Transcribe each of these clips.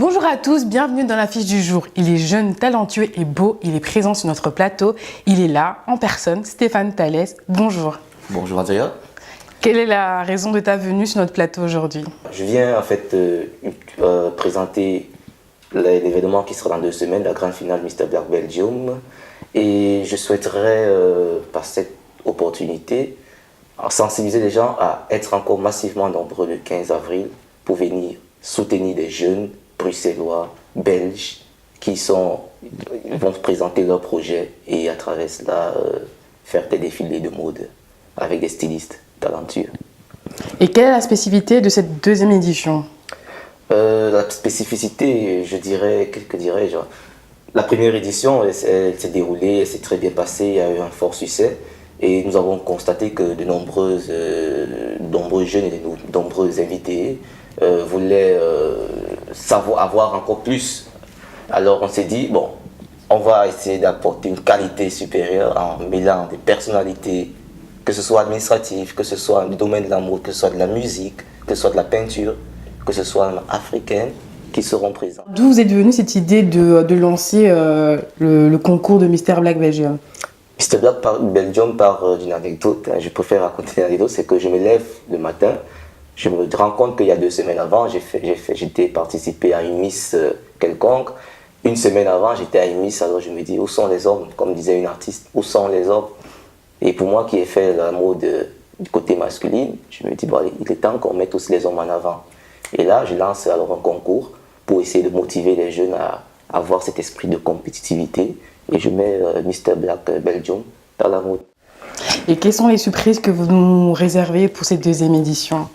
Bonjour à tous, bienvenue dans l'affiche du jour. Il est jeune, talentueux et beau, il est présent sur notre plateau. Il est là, en personne, Stéphane Thalès. Bonjour. Bonjour Andrea. Quelle est la raison de ta venue sur notre plateau aujourd'hui? Je viens en fait présenter l'événement qui sera dans 2 semaines, la grande finale Mr Black Belgium. Et je souhaiterais, par cette opportunité, sensibiliser les gens à être encore massivement nombreux le 15 avril pour venir soutenir des jeunes bruxellois, belges, qui vont présenter leurs projets et à travers cela faire des défilés de mode avec des stylistes talentueux. Et quelle est la spécificité de cette deuxième édition? La spécificité, je dirais, que dirais-je, la première édition, elle s'est déroulée, elle s'est très bien passée, il y a eu un fort succès. Et nous avons constaté que de nombreux jeunes et de nombreux invités voulaient avoir encore plus. Alors on s'est dit, bon, on va essayer d'apporter une qualité supérieure en mêlant des personnalités, que ce soit administratives, que ce soit du domaine de la mode, que ce soit de la musique, que ce soit de la peinture, que ce soit africaine, qui seront présents. D'où vous êtes venue cette idée de lancer le concours de Mr Black Belgium? Mr Black Belgium part d'une anecdote, je préfère raconter l'anecdote, c'est que je me lève le matin, je me rends compte qu'il y a 2 semaines avant, j'étais participé à une Miss quelconque. Une semaine avant, j'étais à une Miss, alors je me dis, où sont les hommes? Comme disait une artiste, où sont les hommes? Et pour moi qui ai fait la mode du côté masculin, je me dis, bon, il est temps qu'on mette aussi les hommes en avant. Et là, je lance alors un concours pour essayer de motiver les jeunes à avoir cet esprit de compétitivité. Et je mets Mr Black Belgium dans la mode. Et quelles sont les surprises que vous nous réservez pour cette deuxième édition?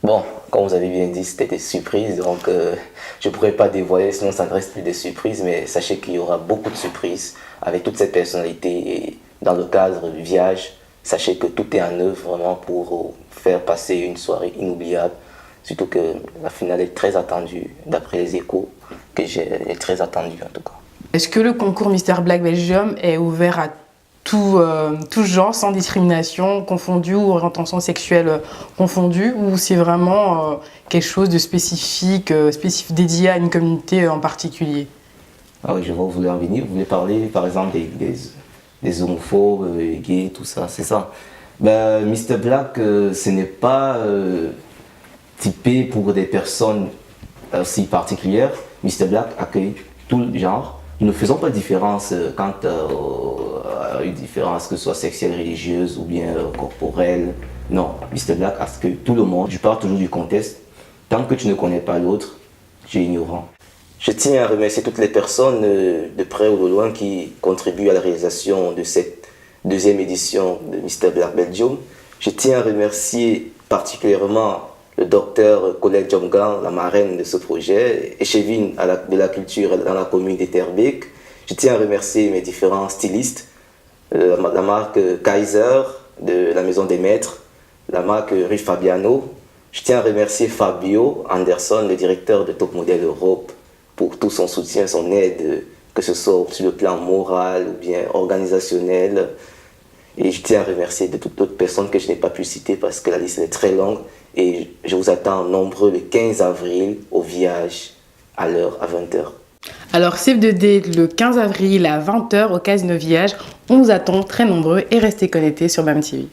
Bon, comme vous avez bien dit, c'était des surprises, donc je ne pourrais pas dévoiler, sinon ça ne reste plus des surprises, mais sachez qu'il y aura beaucoup de surprises avec toutes ces personnalités. Et dans le cadre du viage, sachez que tout est en œuvre vraiment pour faire passer une soirée inoubliable. Surtout que la finale est très attendue, d'après les échos que j'ai, elle est très attendue en tout cas. Est-ce que le concours Mr Black Belgium est ouvert à tout genre, sans discrimination confondue ou orientation sexuelle confondue, ou c'est vraiment quelque chose de spécifique, dédié à une communauté en particulier? Ah oui, je vois où vous voulez en venir. Vous voulez parler par exemple des homophobes, gays, tout ça, c'est ça. Ben, Mr Black, ce n'est pas typé pour des personnes aussi particulières. Mr Black accueille tout le genre. Nous ne faisons pas de différence quant à une différence, que ce soit sexuelle, religieuse ou bien corporelle. Non, Mr Black accueille tout le monde. Je parle toujours du contexte. Tant que tu ne connais pas l'autre, tu es ignorant. Je tiens à remercier toutes les personnes de près ou de loin qui contribuent à la réalisation de cette deuxième édition de Mr Black Belgium. Je tiens à remercier particulièrement le docteur Colette Djomgan, la marraine de ce projet, échevine de la culture dans la commune d'Etterbeek. Je tiens à remercier mes différents stylistes, la marque Kaiser de la Maison des Maîtres, la marque Rue Fabiano. Je tiens à remercier Fabio Anderson, le directeur de Top Model Europe, pour tout son soutien, son aide, que ce soit sur le plan moral ou bien organisationnel. Et je tiens à remercier de toutes autres personnes que je n'ai pas pu citer parce que la liste est très longue. Et je vous attends nombreux le 15 avril au Viage, à l'heure, à 20h. Alors, save the date le 15 avril à 20h au Casino Viage. On vous attend très nombreux et restez connectés sur BAM TV.